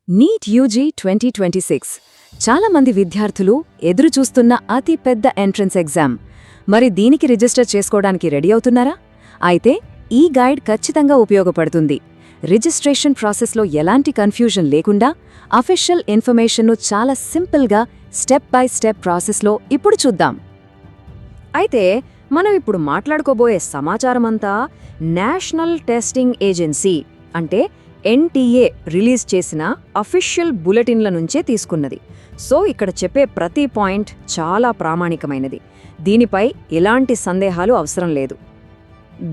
NEET UG 2026 చాలా మంది విద్యార్థులు ఎదురుచూస్తున్న అతి పెద్ద ఎంట్రన్స్ ఎగ్జామ్. మరి దీనికి రిజిస్టర్ చేసుకోవడానికి రెడీ అవుతున్నారా? అయితే ఈ గైడ్ ఖచ్చితంగా ఉపయోగపడుతుంది. రిజిస్ట్రేషన్ ప్రాసెస్లో ఎలాంటి కన్ఫ్యూజన్ లేకుండా అఫీషియల్ ఇన్ఫర్మేషన్ను చాలా సింపుల్గా స్టెప్ బై స్టెప్ ప్రాసెస్లో ఇప్పుడు చూద్దాం. అయితే మనం ఇప్పుడు మాట్లాడుకోబోయే సమాచారమంతా నేషనల్ టెస్టింగ్ ఏజెన్సీ అంటే ఎన్టీఏ రిలీజ్ చేసిన అఫీషియల్ బులెటిన్ల నుంచే తీసుకున్నది. సో ఇక్కడ చెప్పే ప్రతి పాయింట్ చాలా ప్రామాణికమైనది. దీనిపై ఎలాంటి సందేహాలు అవసరం లేదు.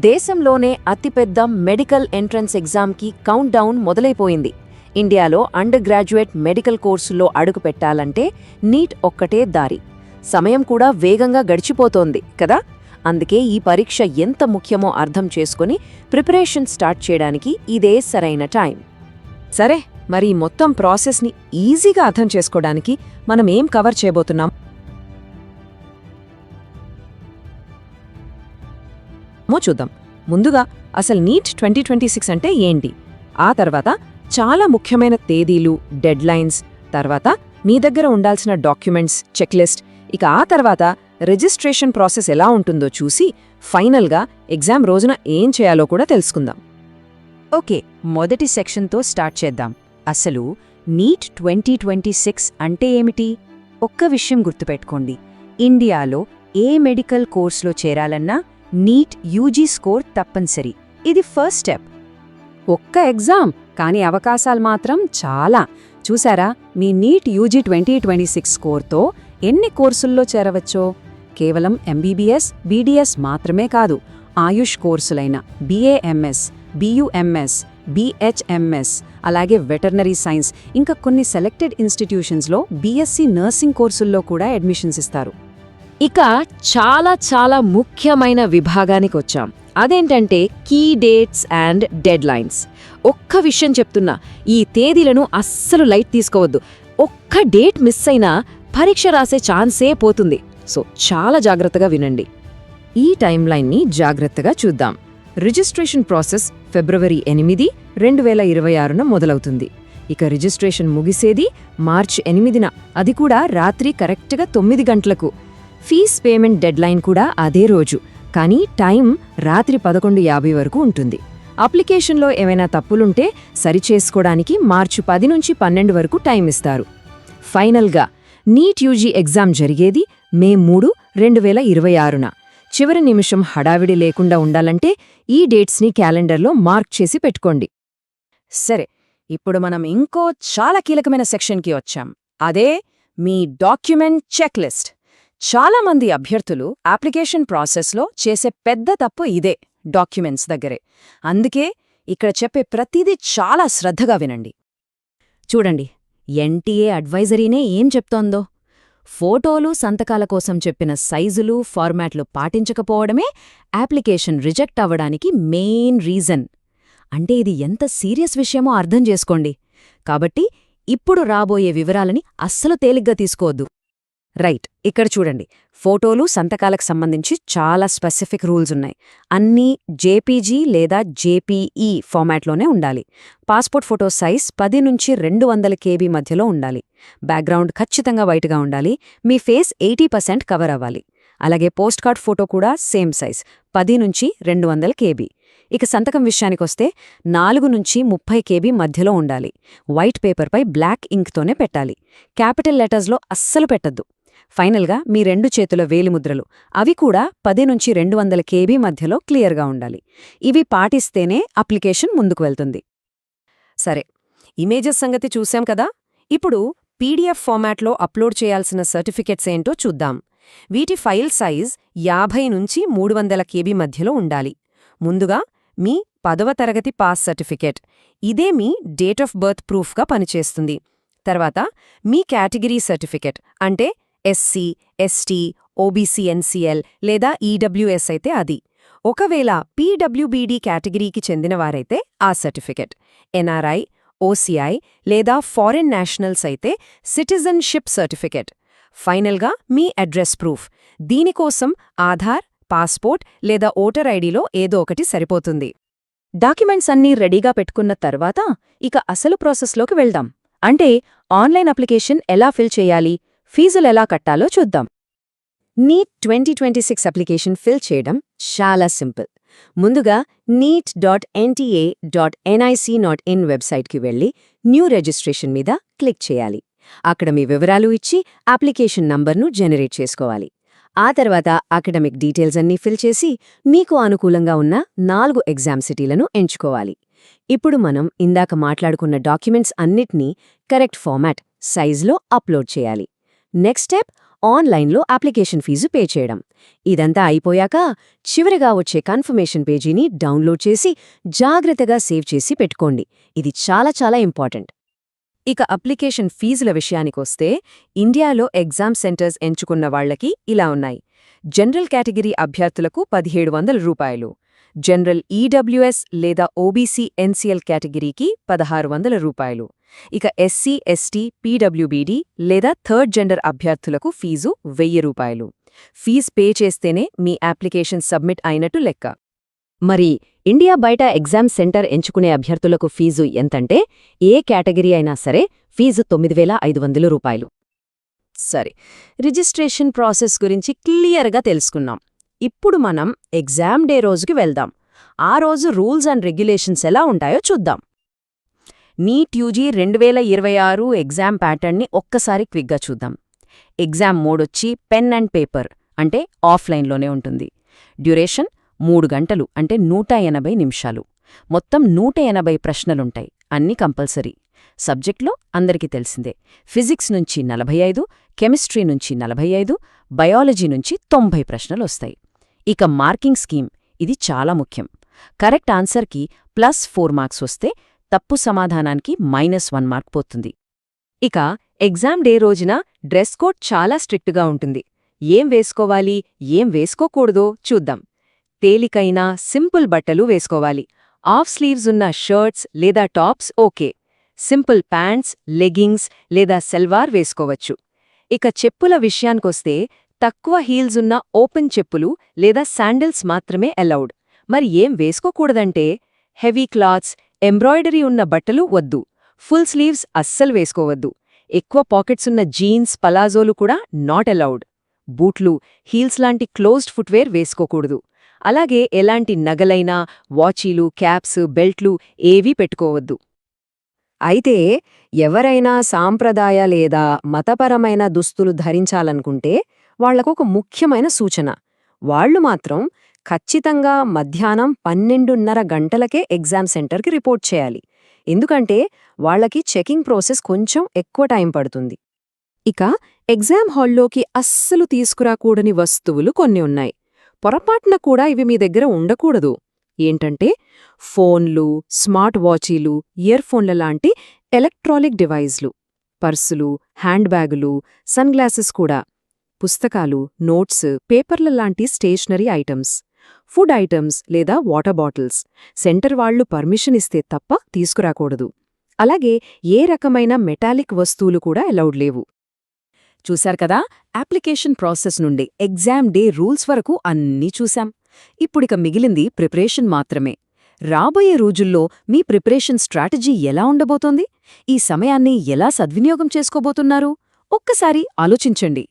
దేశంలోనే అతిపెద్ద మెడికల్ ఎంట్రన్స్ ఎగ్జామ్కి కౌంట్ డౌన్ మొదలైపోయింది. ఇండియాలో అండర్ గ్రాడ్యుయేట్ మెడికల్ కోర్సుల్లో అడుగు పెట్టాలంటే నీట్ ఒక్కటే దారి. సమయం కూడా వేగంగా గడిచిపోతోంది కదా. అందుకే ఈ పరీక్ష ఎంత ముఖ్యమో అర్థం చేసుకుని ప్రిపరేషన్ స్టార్ట్ చేయడానికి ఇదే సరైన టైం. సరే, మరి ఈ మొత్తం ప్రాసెస్ని ఈజీగా అర్థం చేసుకోవడానికి మనం ఏం కవర్ చేయబోతున్నాం చూద్దాం. ముందుగా అసలు నీట్ 2026 అంటే ఏంటి, ఆ తర్వాత చాలా ముఖ్యమైన తేదీలు, డెడ్లైన్స్, తర్వాత మీ దగ్గర ఉండాల్సిన డాక్యుమెంట్స్, చెక్లిస్ట్, ఇక ఆ తర్వాత రిజిస్ట్రేషన్ ప్రాసెస్ ఎలా ఉంటుందో చూసి ఫైనల్గా ఎగ్జామ్ రోజున ఏం చేయాలో కూడా తెలుసుకుందాం. ఓకే, మొదటి సెక్షన్తో స్టార్ట్ చేద్దాం. అసలు నీట్ 2026 అంటే ఏమిటి? ఒక్క విషయం గుర్తుపెట్టుకోండి, ఇండియాలో ఏ మెడికల్ కోర్సులో చేరాలన్నా నీట్ యూజీ స్కోర్ తప్పనిసరి. ఇది ఫస్ట్ స్టెప్. ఒక్క ఎగ్జామ్, కానీ అవకాశాలు మాత్రం చాలా. చూసారా, మీ నీట్ యూజీ 2026 స్కోర్తో ఎన్ని కోర్సుల్లో చేరవచ్చో? కేవలం ఎంబీబీఎస్, బీడీఎస్ మాత్రమే కాదు, ఆయుష్ కోర్సులైన బీఏఎంఎస్, బీయూఎంఎస్, బీహెచ్ఎంఎస్, అలాగే వెటర్నరీ సైన్స్, ఇంకా కొన్ని సెలెక్టెడ్ ఇన్స్టిట్యూషన్స్లో బీఎస్సీ నర్సింగ్ కోర్సుల్లో కూడా అడ్మిషన్స్ ఇస్తారు. ఇక చాలా ముఖ్యమైన విభాగానికి వచ్చాం. అదేంటంటే key dates and deadlines. ఒక్క విషయం చెప్తున్నా, ఈ తేదీలను అస్సలు లైట్ తీసుకోవద్దు. ఒక్క డేట్ మిస్ అయినా పరీక్ష రాసే ఛాన్సే పోతుంది. సో చాలా జాగ్రత్తగా వినండి. ఈ టైంలైన్ని జాగ్రత్తగా చూద్దాం. రిజిస్ట్రేషన్ ప్రాసెస్ ఫిబ్రవరి 8, 2026న మొదలవుతుంది. ఇక రిజిస్ట్రేషన్ ముగిసేది మార్చి 8న, అది కూడా రాత్రి కరెక్ట్గా 9 గంటలకు. ఫీజ్ పేమెంట్ డెడ్లైన్ కూడా అదే రోజు, కానీ టైం రాత్రి 11:50 వరకు ఉంటుంది. అప్లికేషన్లో ఏమైనా తప్పులుంటే సరిచేసుకోవడానికి మార్చి 10 నుంచి 12 వరకు టైం ఇస్తారు. ఫైనల్గా నీట్ యూజీ ఎగ్జామ్ జరిగేది మే 3, 2026న. చివరి నిమిషం హడావిడి లేకుండా ఉండాలంటే ఈ డేట్స్ని క్యాలెండర్లో మార్క్ చేసి పెట్టుకోండి. సరే, ఇప్పుడు మనం ఇంకో చాలా కీలకమైన సెక్షన్కి వచ్చాం. అదే మీ డాక్యుమెంట్ చెక్లిస్ట్. చాలామంది అభ్యర్థులు అప్లికేషన్ ప్రాసెస్లో చేసే పెద్ద తప్పు ఇదే, డాక్యుమెంట్స్ దగ్గరే. అందుకే ఇక్కడ చెప్పే ప్రతిదీ చాలా శ్రద్ధగా వినండి. చూడండి, ఎన్టీఏ అడ్వైజరీనే ఏం చెప్తోందో. ఫోటోలు, సంతకాల కోసం చెప్పిన సైజులు, ఫార్మాట్లు పాటించకపోవడమే అప్లికేషన్ రిజెక్ట్ అవ్వడానికి మెయిన్ రీజన్. అంటే ఇది ఎంత సీరియస్ విషయమో అర్థం చేసుకోండి. కాబట్టి ఇప్పుడు రాబోయే వివరాలని అస్సలు తేలిగ్గా తీసుకోవద్దు. రైట్, ఇక్కడ చూడండి, ఫోటోలు, సంతకాలకు సంబంధించి చాలా స్పెసిఫిక్ రూల్స్ ఉన్నాయి. అన్నీ జేపీజీ లేదా జేపీఈ ఫార్మాట్లోనే ఉండాలి. పాస్పోర్ట్ ఫోటో సైజ్ 10 నుంచి 200 KB మధ్యలో ఉండాలి. బ్యాక్గ్రౌండ్ ఖచ్చితంగా వైట్గా ఉండాలి. మీ ఫేస్ 80% కవర్ అవ్వాలి. అలాగే పోస్ట్ కార్డ్ ఫోటో కూడా సేమ్ సైజ్, 10 నుంచి 200 KB. ఇక సంతకం విషయానికొస్తే 4 నుంచి 30 KB మధ్యలో ఉండాలి. వైట్ పేపర్పై బ్లాక్ ఇంక్తోనే పెట్టాలి. క్యాపిటల్ లెటర్స్లో అస్సలు పెట్టద్దు. ఫైనల్గా మీ 2 చేతుల వేలిముద్రలు, అవి కూడా 10 నుంచి 200 KB మధ్యలో క్లియర్గా ఉండాలి. ఇవి పాటిస్తేనే అప్లికేషన్ ముందుకు వెళ్తుంది. సరే, ఇమేజెస్ సంగతి చూశాం కదా. ఇప్పుడు పీడీఎఫ్ ఫార్మాట్లో అప్లోడ్ చేయాల్సిన సర్టిఫికెట్స్ ఏంటో చూద్దాం. వీటి ఫైల్ సైజ్ 50 నుంచి 300 KB మధ్యలో ఉండాలి. ముందుగా మీ 10వ తరగతి పాస్ సర్టిఫికెట్. ఇదే మీ డేట్ ఆఫ్ బర్త్ ప్రూఫ్గా పనిచేస్తుంది. తర్వాత మీ కేటగిరీ సర్టిఫికెట్, అంటే ఎస్సీ, ఎస్టీ, ఓబీసీ ఎన్సీఎల్ లేదా ఈడబ్ల్యూఎస్ అయితే అది. ఒకవేళ పీడబ్ల్యూబీడీ కేటగిరీకి చెందినవారైతే ఆ సర్టిఫికెట్. ఎన్ఆర్ఐ, ఓసీఐ లేదా ఫారెన్ నేషనల్స్ అయితే సిటిజన్షిప్ సర్టిఫికెట్. ఫైనల్గా మీ అడ్రస్ ప్రూఫ్. దీనికోసం ఆధార్, పాస్పోర్ట్ లేదా ఓటర్ ఐడీలో ఏదో ఒకటి సరిపోతుంది. డాక్యుమెంట్స్ అన్నీ రెడీగా పెట్టుకున్న తర్వాత ఇక అసలు ప్రాసెస్లోకి వెళ్దాం. అంటే ఆన్లైన్ అప్లికేషన్ ఎలా ఫిల్ చేయాలి, ఫీజులు ఎలా కట్టాలో చూద్దాం. నీట్ 2026 అప్లికేషన్ ఫిల్ చేయడం చాలా సింపుల్. ముందుగా neet.nta.nic.in వెబ్సైట్కి వెళ్ళి న్యూ రిజిస్ట్రేషన్ మీద క్లిక్ చేయాలి. అక్కడ మీ వివరాలు ఇచ్చి అప్లికేషన్ నంబర్ను జనరేట్ చేసుకోవాలి. ఆ తర్వాత అకాడమిక్ డీటెయిల్స్ అన్నీ ఫిల్ చేసి మీకు అనుకూలంగా ఉన్న 4 ఎగ్జామ్ సిటీలను ఎంచుకోవాలి. ఇప్పుడు మనం ఇందాక మాట్లాడుకున్న డాక్యుమెంట్స్ అన్నిటినీ కరెక్ట్ ఫార్మాట్, సైజ్లో అప్లోడ్ చేయాలి. నెక్స్ట్ స్టెప్ ఆన్లైన్లో అప్లికేషన్ ఫీజు పే చేయడం. ఇదంతా అయిపోయాక చివరిగా వచ్చే కన్ఫర్మేషన్ పేజీని డౌన్లోడ్ చేసి జాగ్రత్తగా సేవ్ చేసి పెట్టుకోండి. ఇది చాలా చాలా ఇంపార్టెంట్. ఇక అప్లికేషన్ ఫీజుల విషయానికొస్తే ఇండియాలో ఎగ్జామ్ సెంటర్స్ ఎంచుకున్న వాళ్లకి ఇలా ఉన్నాయి. జనరల్ కేటగిరీ అభ్యర్థులకు 1700 రూపాయలు, జనరల్ ఈడబ్ల్యూఎస్ లేదా ఓబీసీ ఎన్సీఎల్ కేటగిరీకి 1600 రూపాయలు. ఇక ఎస్సీ, ఎస్టీ, పీడబ్ల్యూబీడీ లేదా థర్డ్ జెండర్ అభ్యర్థులకు ఫీజు 1000 రూపాయలు. ఫీజ్ పే చేస్తేనే మీ అప్లికేషన్ సబ్మిట్ అయినట్టు లెక్క. మరి ఇండియా బయట ఎగ్జామ్ సెంటర్ ఎంచుకునే అభ్యర్థులకు ఫీజు ఎంతంటే ఏ కేటగిరీ అయినా సరే ఫీజు 9500 రూపాయలు. సరే, రిజిస్ట్రేషన్ ప్రాసెస్ గురించి క్లియర్గా తెలుసుకున్నాం. ఇప్పుడు మనం ఎగ్జామ్ డే రోజుకి వెళ్దాం. ఆ రోజు రూల్స్ అండ్ రెగ్యులేషన్స్ ఎలా ఉంటాయో చూద్దాం. నీట్ యూజీ 2026 ఎగ్జామ్ ప్యాటర్న్ని ఒక్కసారి క్విక్గా చూద్దాం. ఎగ్జామ్ మోడొచ్చి పెన్ అండ్ పేపర్ అంటే ఆఫ్లైన్లోనే ఉంటుంది. డ్యూరేషన్ 3 గంటలు అంటే 180 నిమిషాలు. మొత్తం 180 ప్రశ్నలుంటాయి, అన్నీ కంపల్సరీ. సబ్జెక్ట్లో అందరికీ తెలిసిందే. ఫిజిక్స్ నుంచి 45, కెమిస్ట్రీ నుంచి 45, బయాలజీ నుంచి 90 ప్రశ్నలొస్తాయి. ఇక మార్కింగ్ స్కీమ్, ఇది చాలా ముఖ్యం. కరెక్ట్ ఆన్సర్కి +4 మార్క్స్ వస్తే తప్పు సమాధానానికి -1 మార్క్ పోతుంది. ఇక ఎగ్జామ్ డే రోజున డ్రెస్ కోడ్ చాలా స్ట్రిక్ట్గా ఉంటుంది. ఏం వేసుకోవాలి, ఏం వేసుకోకూడదో చూద్దాం. తేలికైన సింపుల్ బట్టలు వేసుకోవాలి. ఆఫ్ స్లీవ్స్ ఉన్న షర్ట్స్ లేదా tops okay. Simple pants, leggings లేదా సెల్వార్ వేసుకోవచ్చు. ఇక చెప్పుల విషయానికొస్తే తక్కువ హీల్స్ ఉన్న ఓపెన్ చెప్పులు లేదా శాండిల్స్ మాత్రమే అలౌడ్. మరి ఏం వేసుకోకూడదంటే హెవీ క్లాత్స్, ఎంబ్రాయిడరీ ఉన్న బట్టలు వద్దు. ఫుల్ స్లీవ్స్ అస్సలు వేసుకోవద్దు. ఎక్కువ పాకెట్స్ ఉన్న జీన్స్, పలాజోలు కూడా నాట్ అలౌడ్. బూట్లు, హీల్స్ లాంటి క్లోజ్డ్ ఫుట్వేర్ వేసుకోకూడదు. అలాగే ఎలాంటి నగలైనా, వాచీలు, క్యాప్స్, బెల్ట్లు ఏవీ పెట్టుకోవద్దు. అయితే ఎవరైనా సాంప్రదాయ లేదా మతపరమైన దుస్తులు ధరించాలనుకుంటే వాళ్లకొక ముఖ్యమైన సూచన. వాళ్లు మాత్రం ఖచ్చితంగా మధ్యాహ్నం 12:30 గంటలకే ఎగ్జామ్ సెంటర్కి రిపోర్ట్ చేయాలి. ఎందుకంటే వాళ్లకి చెకింగ్ ప్రాసెస్ కొంచెం ఎక్కువ టైం పడుతుంది. ఇక ఎగ్జామ్ హాల్లోకి అస్సలు తీసుకురాకూడని వస్తువులు కొన్ని ఉన్నాయి. పొరపాటున కూడా ఇవి మీ దగ్గర ఉండకూడదు. ఏంటంటే ఫోన్లు, స్మార్ట్ వాచీలు, ఇయర్ ఫోన్ల లాంటి ఎలక్ట్రానిక్ డివైజ్లు, పర్సులు, హ్యాండ్ బ్యాగులు, సన్ గ్లాసెస్ కూడా, పుస్తకాలు, నోట్స్, పేపర్ల లాంటి స్టేషనరీ ఐటమ్స్, ఫుడ్ ఐటమ్స్ లేదా వాటర్ బాటిల్స్ సెంటర్ వాళ్లు పర్మిషన్ ఇస్తే తప్ప తీసుకురాకూడదు. అలాగే ఏ రకమైన మెటాలిక్ వస్తువులు కూడా అలౌడ్ లేవు. చూశారు కదా, అప్లికేషన్ ప్రాసెస్ నుండి ఎగ్జామ్ డే రూల్స్ వరకు అన్నీ చూశాం. ఇప్పుడిక మిగిలింది ప్రిపరేషన్ మాత్రమే. రాబోయే రోజుల్లో మీ ప్రిపరేషన్ స్ట్రాటజీ ఎలా ఉండబోతోంది? ఈ సమయాన్ని ఎలా సద్వినియోగం చేసుకోబోతున్నారు? ఒక్కసారి ఆలోచించండి.